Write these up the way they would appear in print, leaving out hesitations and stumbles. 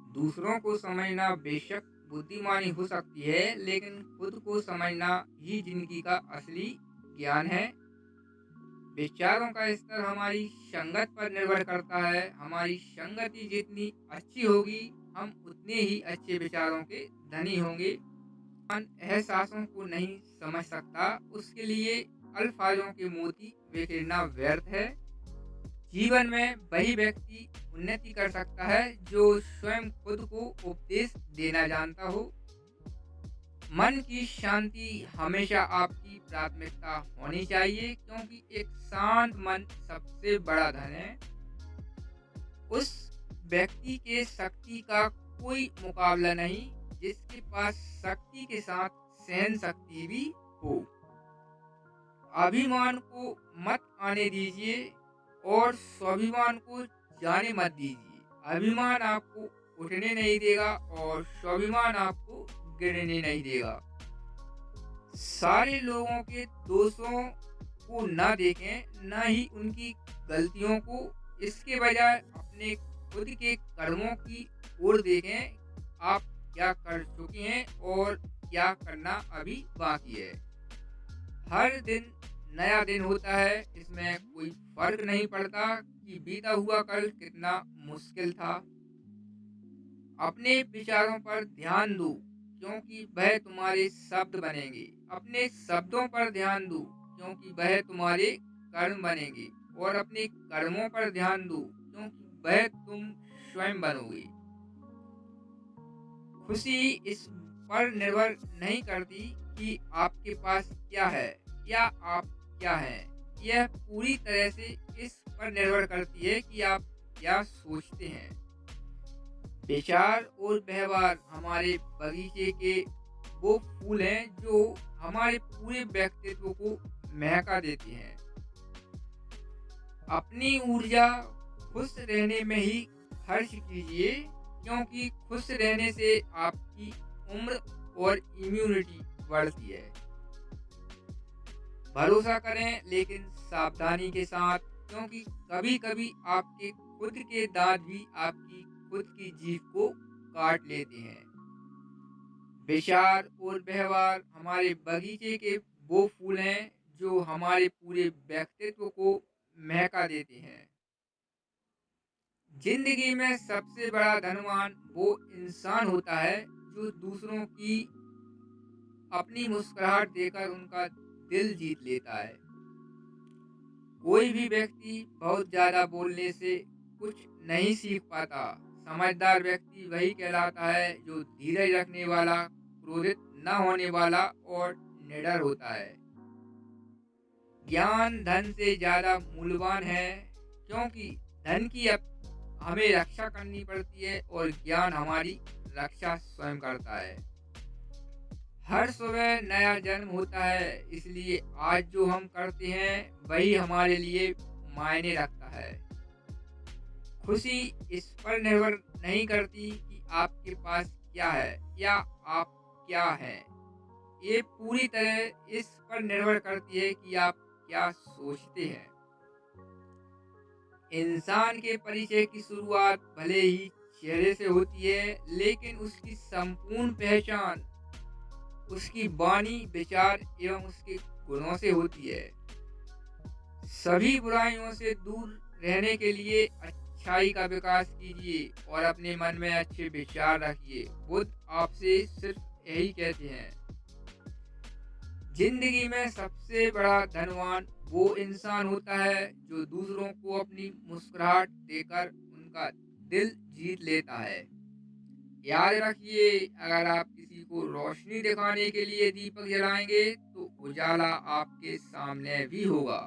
दूसरों को समझना बेशक बुद्धिमानी हो सकती है, लेकिन खुद को समझना ही जिंदगी का असली ज्ञान है। विचारों का स्तर हमारी संगत पर निर्भर करता है। हमारी संगति जितनी अच्छी होगी, हम उतने ही अच्छे विचारों के धनी होंगे। मन एहसासों को नहीं समझ सकता, उसके लिए अल्फाजों के मोती बिखेरना व्यर्थ है। जीवन में वही व्यक्ति उन्नति कर सकता है जो स्वयं खुद को उपदेश देना जानता हो। मन की शांति हमेशा आपकी प्राथमिकता होनी चाहिए, क्योंकि एक शांत मन सबसे बड़ा धन है। उस व्यक्ति के शक्ति का कोई मुकाबला नहीं जिसके पास शक्ति के साथ सहन शक्ति भी हो। अभिमान को मत आने दीजिए और स्वाभिमान को जाने मत दीजिए। अभिमान आपको उठने नहीं देगा और स्वाभिमान आपको गिरने नहीं देगा। सारे लोगों के दोषों को न देखें, न ही उनकी गलतियों को। इसके बजाय अपने खुद के कर्मों की ओर देखें। आप क्या कर चुके हैं और क्या करना अभी बाकी है। हर दिन नया दिन होता है, इसमें कोई फर्क नहीं पड़ता कि बीता हुआ कल कितना मुश्किल था। अपने विचारों पर ध्यान दो, क्योंकि वह तुम्हारे शब्द बनेंगे। अपने शब्दों पर ध्यान दो, क्योंकि वह तुम्हारे कर्म बनेंगे। और अपने कर्मों पर ध्यान दो, क्योंकि वह तुम स्वयं बनोगे। खुशी इस पर निर्भर नहीं करती कि आपके पास क्या है या आप क्या हैं। यह पूरी तरह से इस पर निर्भर करती है कि आप क्या सोचते हैं। विचार और व्यवहार हमारे बगीचे के वो फूल हैं जो हमारे पूरे व्यक्तित्व को महका देते हैं। अपनी ऊर्जा खुश रहने में ही खर्च कीजिए, क्योंकि खुश रहने से आपकी उम्र और इम्यूनिटी बढ़ती है। भरोसा करें, लेकिन सावधानी के साथ, क्योंकि कभी कभी आपके खुद के दांत भी आपकी खुद की जीभ को काट लेते हैं। विचार और व्यवहार हमारे बगीचे के वो फूल हैं जो हमारे पूरे व्यक्तित्व को महका देते हैं। जिंदगी में सबसे बड़ा धनवान वो इंसान होता है जो दूसरों की अपनी मुस्कुराहट देकर उनका दिल जीत लेता है। कोई भी व्यक्ति बहुत ज्यादा बोलने से कुछ नहीं सीख पाता। समझदार व्यक्ति वही कहलाता है जो धीरज रखने वाला, क्रोधित न होने वाला और निडर होता है। ज्ञान धन से ज्यादा मूल्यवान है, क्योंकि धन की हमें रक्षा करनी पड़ती है और ज्ञान हमारी रक्षा स्वयं करता है। हर सुबह नया जन्म होता है, इसलिए आज जो हम करते हैं वही हमारे लिए मायने रखता है। खुशी इस पर निर्भर नहीं करती कि आपके पास क्या है या आप क्या हैं। ये पूरी तरह इस पर निर्भर करती है कि आप क्या सोचते हैं। इंसान के परिचय की शुरुआत भले ही चेहरे से होती है, लेकिन उसकी संपूर्ण पहचान उसकी वाणी, विचार एवं उसके गुणों से होती है। सभी बुराइयों से दूर रहने के लिए अच्छाई का विकास कीजिए और अपने मन में अच्छे विचार रखिए। बुद्ध आपसे सिर्फ यही कहते हैं। जिंदगी में सबसे बड़ा धनवान वो इंसान होता है जो दूसरों को अपनी मुस्कुराहट देकर उनका दिल जीत लेता है। याद रखिए, अगर आप किसी को रोशनी दिखाने के लिए दीपक जलाएंगे तो उजाला आपके सामने भी होगा।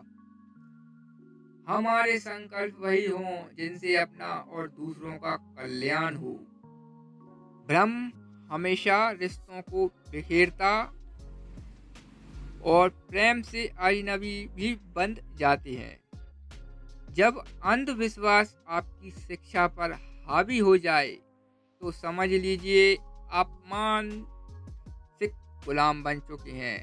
हमारे संकल्प वही हों जिनसे अपना और दूसरों का कल्याण हो। भ्रम हमेशा रिश्तों को बिखेरता और प्रेम से अजनबी भी बन जाते हैं। जब अंधविश्वास आपकी शिक्षा पर हावी हो जाए तो समझ लीजिए आप मानसिक गुलाम बन चुके हैं।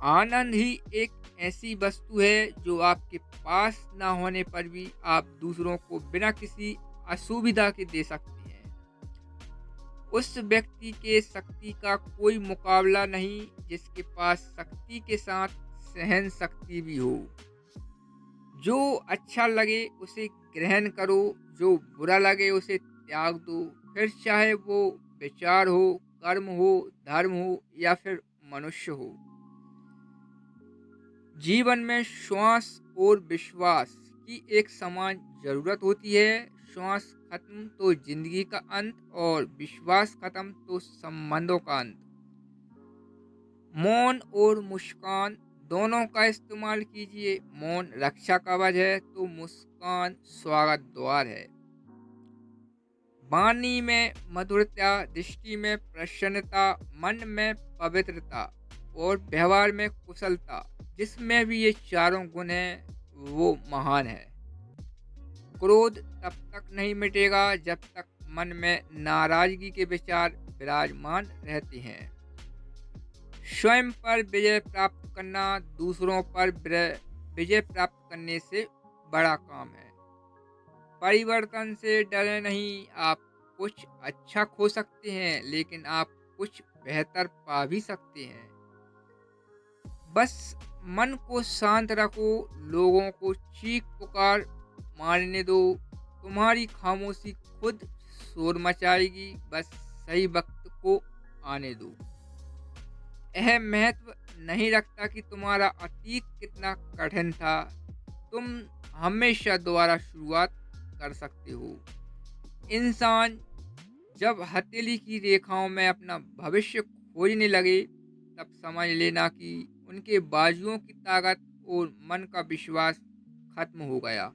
आनंद ही एक ऐसी वस्तु है जो आपके पास ना होने पर भी आप दूसरों को बिना किसी असुविधा के दे सकते हैं। उस व्यक्ति के शक्ति का कोई मुकाबला नहीं जिसके पास शक्ति के साथ सहन शक्ति भी हो। जो अच्छा लगे उसे ग्रहण करो, जो बुरा लगे उसे त्याग दो, फिर चाहे वो विचार हो, कर्म हो, धर्म हो या फिर मनुष्य हो। जीवन में श्वास और विश्वास की एक समान जरूरत होती है। श्वास खत्म तो जिंदगी का अंत और विश्वास खत्म तो संबंधों का अंत। मौन और मुस्कान दोनों का इस्तेमाल कीजिए। मौन रक्षा कवच है तो मुस्कान स्वागत द्वार है। वाणी में मधुरता, दृष्टि में प्रसन्नता, मन में पवित्रता और व्यवहार में कुशलता, जिसमें भी ये चारों गुण हैं वो महान है। क्रोध तब तक नहीं मिटेगा जब तक मन में नाराजगी के विचार विराजमान रहते हैं। स्वयं पर विजय प्राप्त करना दूसरों पर विजय प्राप्त करने से बड़ा काम है। परिवर्तन से डरे नहीं। आप कुछ अच्छा खो सकते हैं लेकिन आप कुछ बेहतर पा भी सकते हैं। बस मन को शांत रखो, लोगों को चीख पुकार मारने दो। तुम्हारी खामोशी खुद शोर मचाएगी, बस सही वक्त को आने दो। यह महत्व नहीं रखता कि तुम्हारा अतीत कितना कठिन था, तुम हमेशा दोबारा शुरुआत कर सकते हो। इंसान जब हथेली की रेखाओं में अपना भविष्य खोजने लगे तब समझ लेना कि उनके बाजुओं की ताकत और मन का विश्वास खत्म हो गया।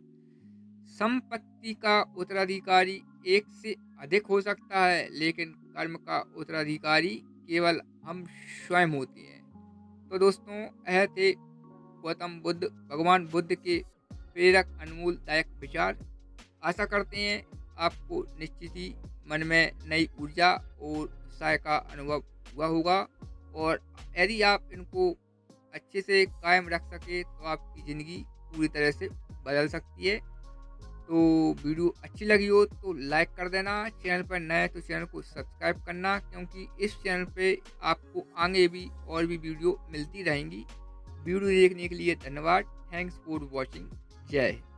संपत्ति का उत्तराधिकारी एक से अधिक हो सकता है लेकिन कर्म का उत्तराधिकारी केवल हम स्वयं होते हैं। तो दोस्तों, यह थे गौतम बुद्ध, भगवान बुद्ध के प्रेरक अनमोलदायक विचार। आशा करते हैं आपको निश्चित ही मन में नई ऊर्जा और उत्साह का अनुभव हुआ होगा और यदि आप इनको अच्छे से कायम रख सके तो आपकी ज़िंदगी पूरी तरह से बदल सकती है। तो वीडियो अच्छी लगी हो तो लाइक कर देना, चैनल पर नए तो चैनल को सब्सक्राइब करना, क्योंकि इस चैनल पे आपको आगे भी और भी वीडियो मिलती रहेंगी। वीडियो देखने के लिए धन्यवाद। Thanks for watching. जय हिंद।